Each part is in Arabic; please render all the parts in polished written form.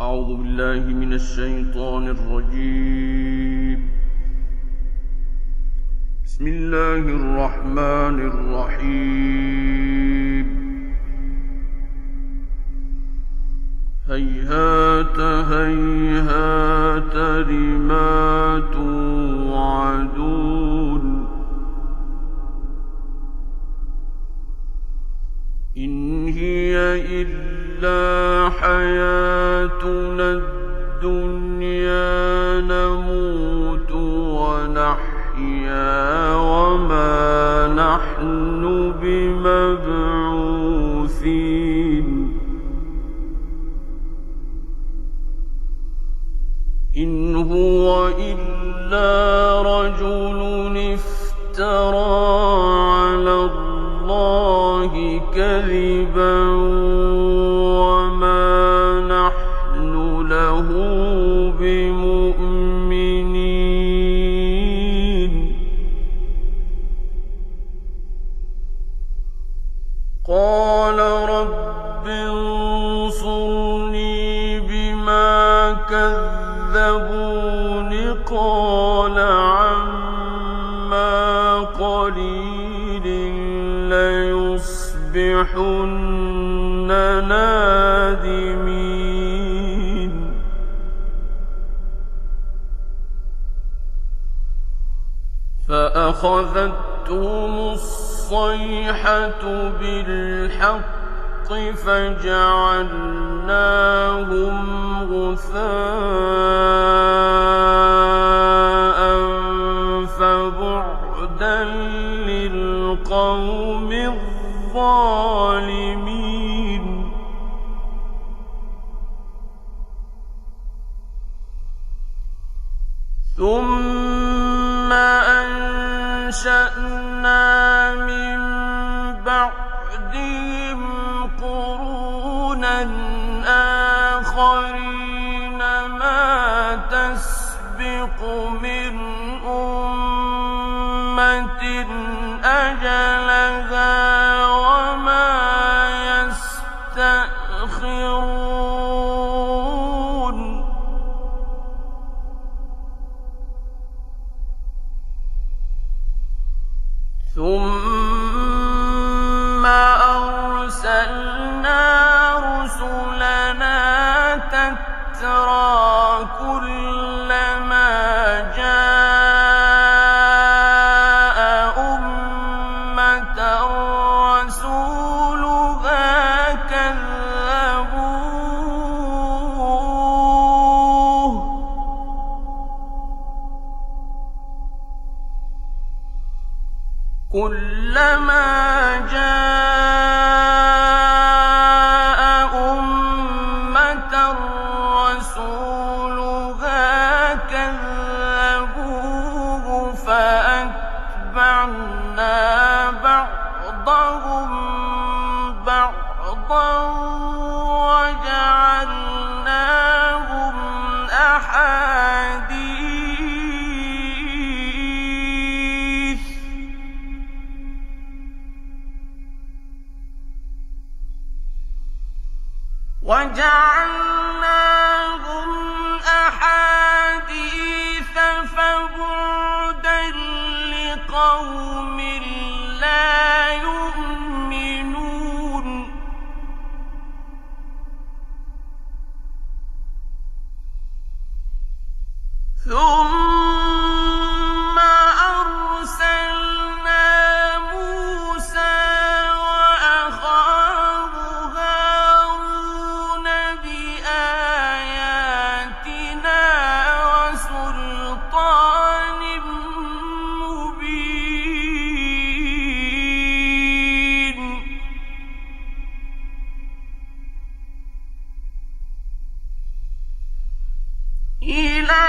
أعوذ بالله من الشيطان الرجيم. بسم الله الرحمن الرحيم. هيهات هيهات لما توعدون إن هي إلا حياتنا الدنيا نموت ونحيا وما نحن بمبعوثين إن هو إلا رجل افترى على الله كذبا وما نحن له بمؤمنين قال رب انصرني بما كذبون قال عما قليل ليصبحن نادمين فأخذتهم الصيحة بالحق فجعلناهم غثاء فبعدا للقوم الظالمين ثم أنشأنا من بعدهم قرونا آخرين ما تسبق من أمة أجلها وما يستأخرون ثم أرسلنا رسلنا تترى كلما جاء أمة رسولها كذبوه كلما جاء أمة رسولها كذبوه فأتبعنا بعضهم بعضا وجعلناهم أحاديث فبعدا لقوم لا يؤمنون ثم أرسلنا موسى وأخاه هارون بآياتنا وسلطان مبين إلى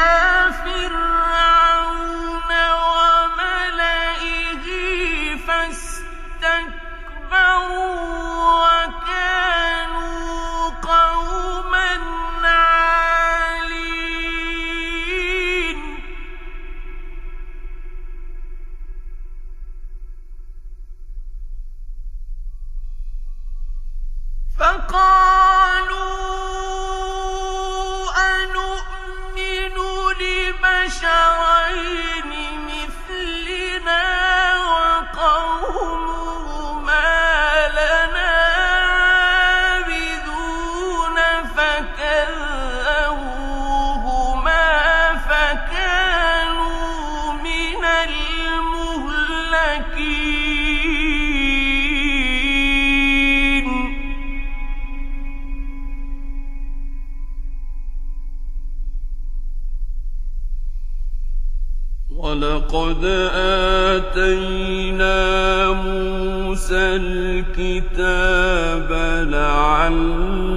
وَلَقَدْ آتَيْنَا مُوسَى الْكِتَابَ لَعَلَّهُمْ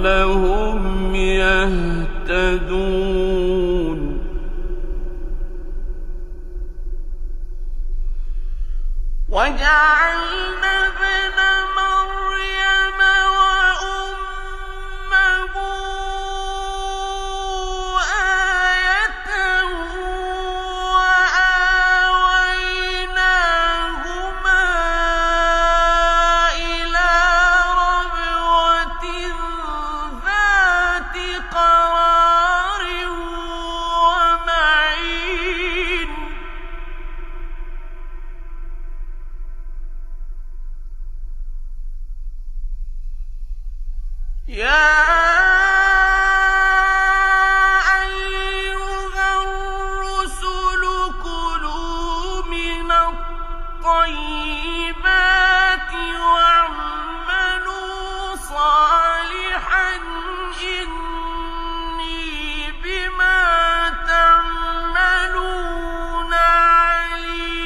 يَهْتَدُونَ وَجَعَلْنَا ابْنَ مَرْيَمَ وَأُمَّهُ آيَةً وَآوَيْنَاهُمَا إِلَىٰ رَبْوَةٍ ذَاتِ قَرَارٍ وَمَعِينٍ يَا أَيُّهَا الرُّسُلُ كُلُوا مِنَ الطَّيِّبَاتِ وَاعْمَلُوا صَالِحًا إِنِّي بِمَا تَعْمَلُونَ عَلِيمٌ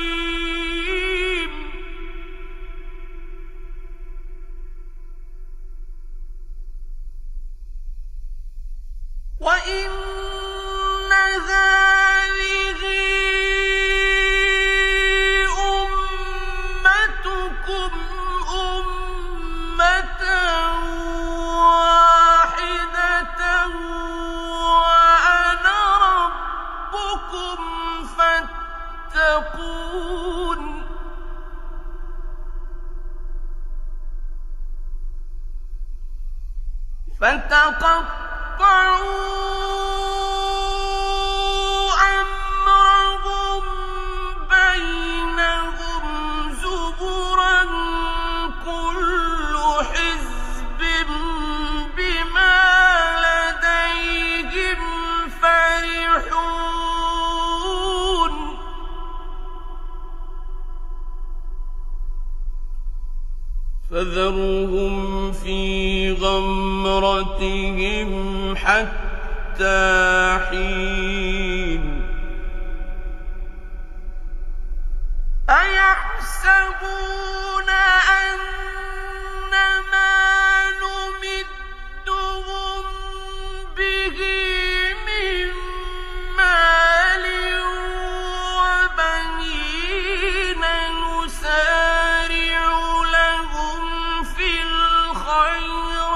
وَإِنَّ هَٰذِهِ أُمَّتُكُمْ أُمَّةً وَاحِدَةً وَأَنَا رَبُّكُمْ فَاتَّقُونِ فَتَقَطَّعُوا أَمْرَهُم بَيْنَهُمْ زُبُرًا ۖ كُلُّ حِزْبٍ بِمَا لَدَيْهِمْ فَرِحُونَ فَذَرْهُمْ فِي غَمْرَتِهِمْ حَتَّىٰ حِينٍ أَيَحْسَبُونَ أَنَّمَا نُمِدُّهُم بِهِ مِن مَّالٍ وَبَنِينَ نُسَارِعُ لَهُمْ فِي الْخَيْرَاتِ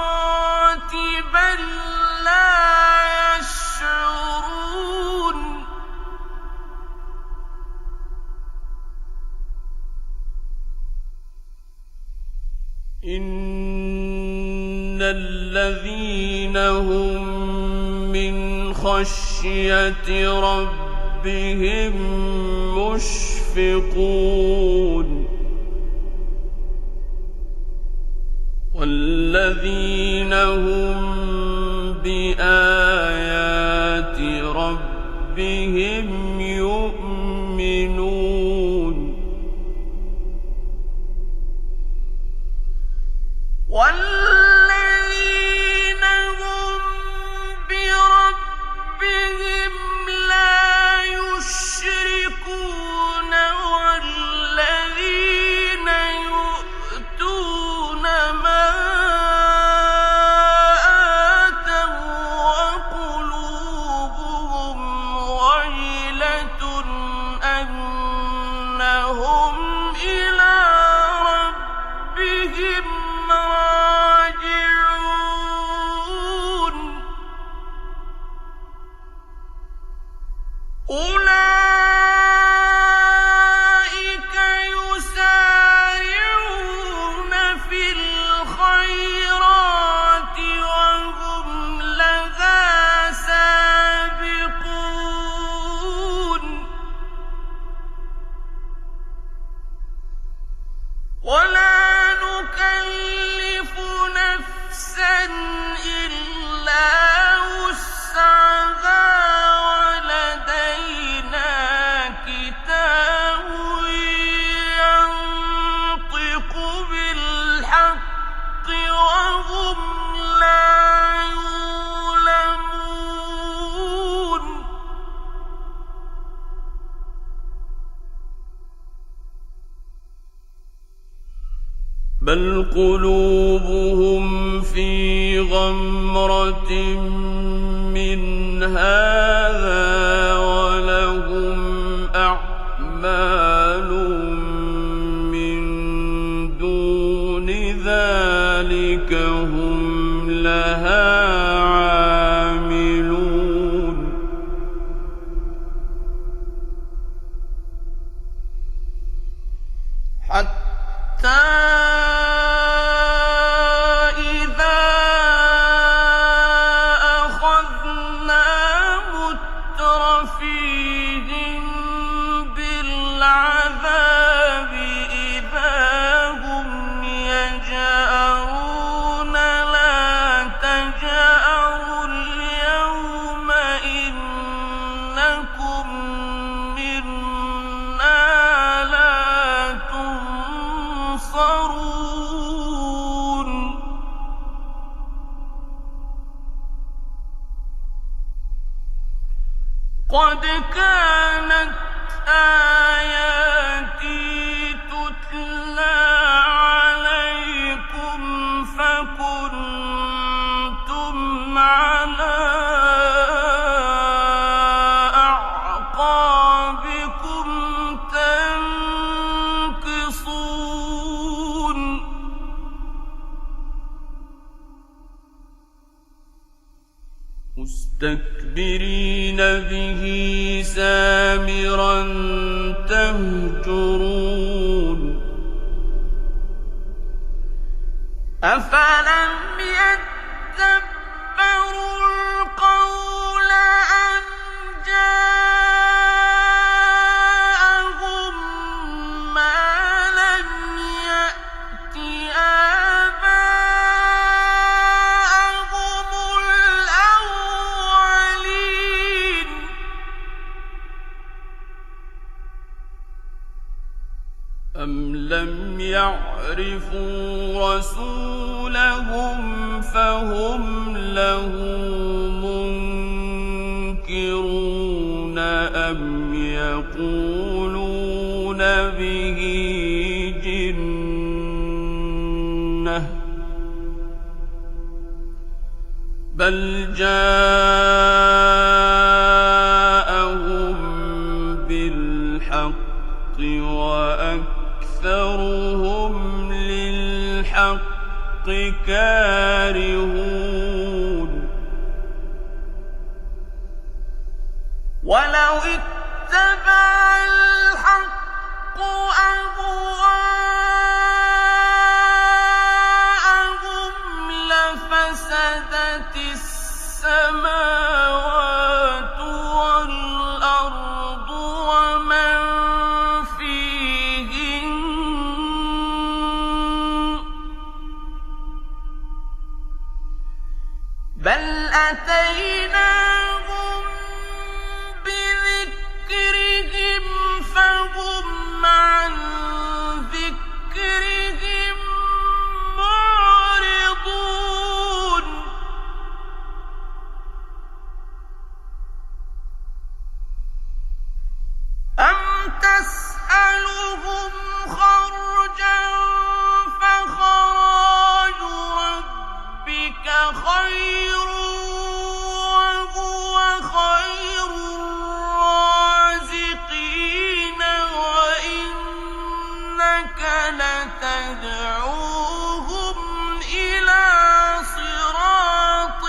بَل لَّا يَشْعُرُونَ إِنَّ الَّذِينَ هُم مِّنْ خَشْيَةِ رَبِّهِم مُّشْفِقُونَ وَالَّذِينَ هُم بِآيَاتِ رَبِّهِمْ يُؤْمِنُونَ وَالَّذِينَ هُم بِرَبِّهِمْ لَا يُشْرِكُونَ وَالَّذِينَ يُؤْتُونَ مَا آتَوا وَقُلُوبُهُمْ وَجِلَةٌ أَنَّهُمْ إِلَىٰ رَبِّهِمْ راجعون بل قلوبهم في غمرة من هذا ولهم أعمال من دون ذلك هم لها عاملون حتى قد كانت آياتي تتلى عليكم فكنتم على أعقابكم تنكصون مستكبرين به سامرا تهجرون أفلم يدبروا القول أم جاءهم ما لم يأت آباءهم الأولين أم لم يعرفوا رسولهم فهم له منكرون أم يقولون به جنة بل جاءهم بالحق وأكثرهم للحق كارهون ولو اتبع الحق أهواءهم لفسدت السماوات والأرض ومن فيهن بل أتيناهم بذكرهم فهم عن ذكرهم معرضون أم تسألهم خرجا فخراج ربك خير وهو خير الرازقين وإنك لتدعوهم إلى صراط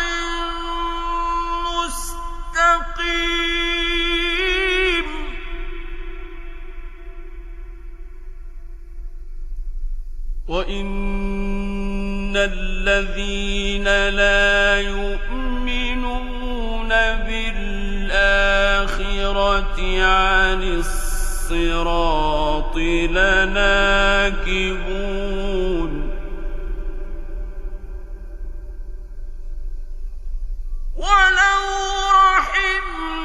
مستقيم وإن الذين لا يؤمنون بالآخرة عن الصراط لناكبون ولو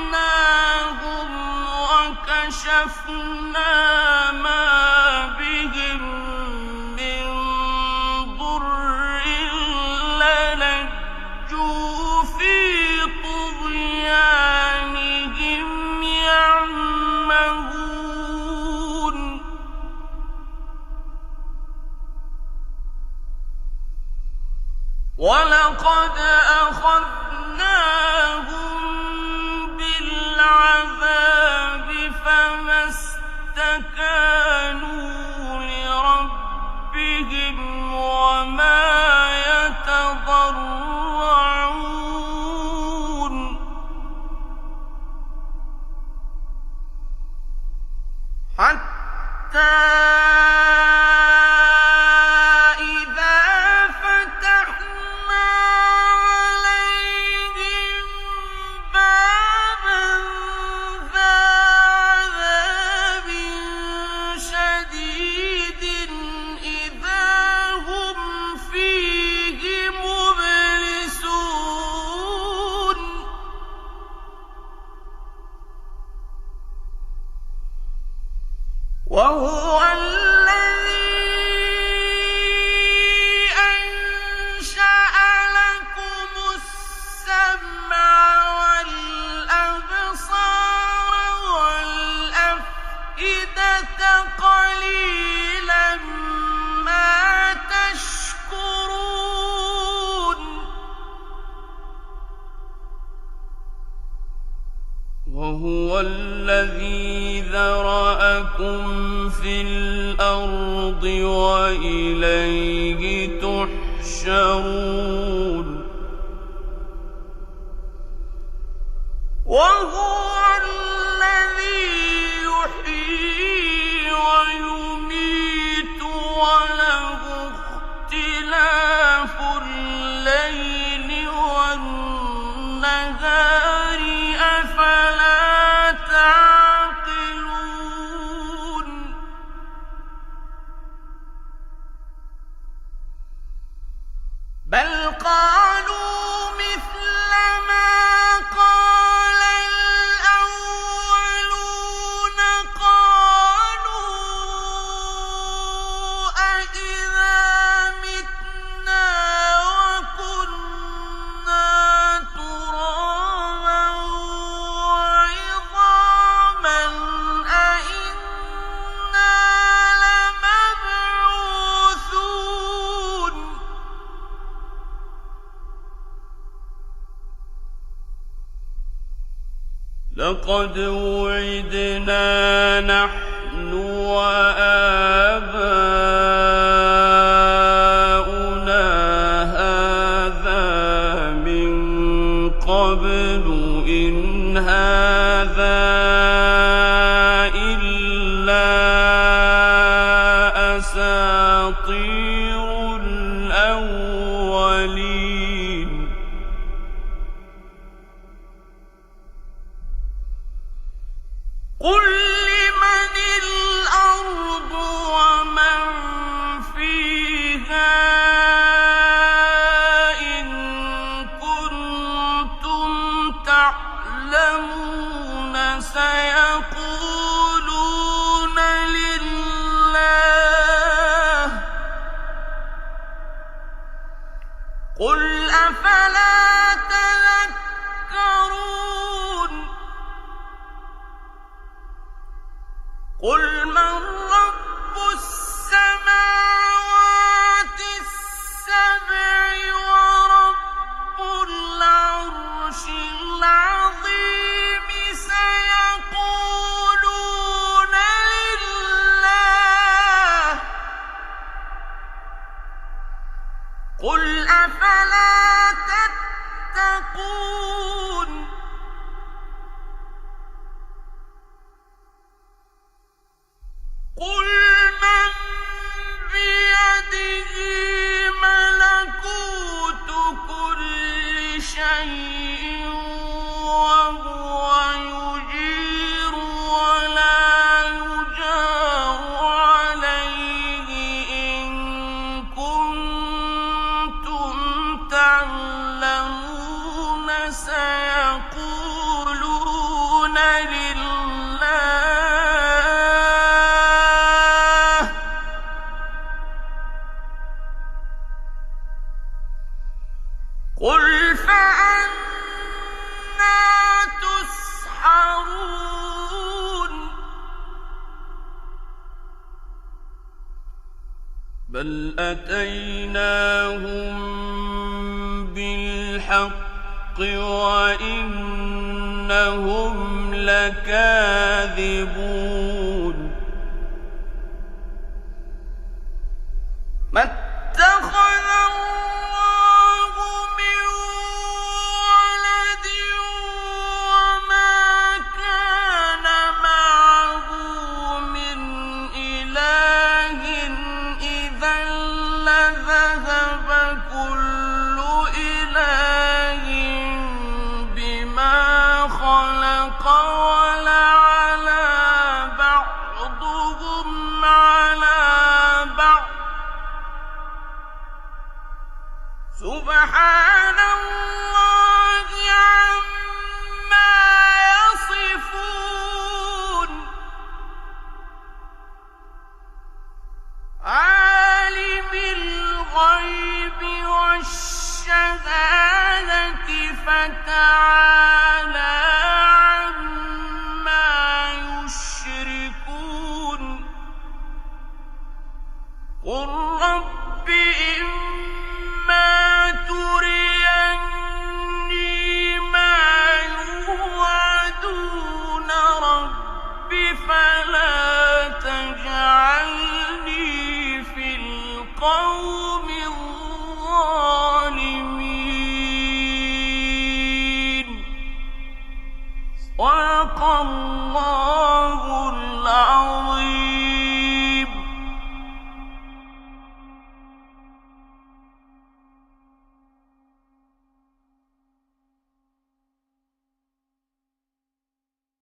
رحمناهم وكشفنا ما بهم من ضر للجوا في طغيانهم يعمهون. وَلَقَدْ أَخَذْنَاهُم بِالْعَذَابِ فَمَا اسْتَكَانُوا لِرَبِّهِمْ وَمَا يَتَضَرَّعُونَ حَتَّى وهو الذي أنشأ لكم السمع والأبصار والأفئدة قليلا ما تشكرون وهو الذي ذرأكم في الأرض وإليه تحشرون وهو الذي يحيي ويميت وله اختلاف الليل والنهار أفلا تعقلون بل قالوا مثل ما قال الأولون قالوا أإذا متنا وكنا ترابا وعظاما أإنا لمبعوثون لقد وعدنا نحن وآباؤنا هذا من قبل إن هذا إلا أساطير الأولين قل لمن الأرض ومن فيها إن كنتم تعلمون سيقولون لله قل أفلا تذكرون قل من رب السماوات السبع ورب العرش العظيم سيقولون لله قل أفلا تتقون قل من بيده ملكوت كل شيء وهو يجير ولا يجار عليه إن كنتم تعلمون سيقولون لله قل فأنا تسحرون بل أتيناهم بالحق وإنهم لكاذبون ما اتخذ الله من ولد وما كان معه من إله إذا لذهب كل إله بما خلق ولعلى بعضهم على بعض سبحان الله عما يصفون عالم الغيب والشهادة فتعالى عما يشركون قل رب إما تريني ما يوعدون رب فلا تجعلني في القوم الظالمين صدق الله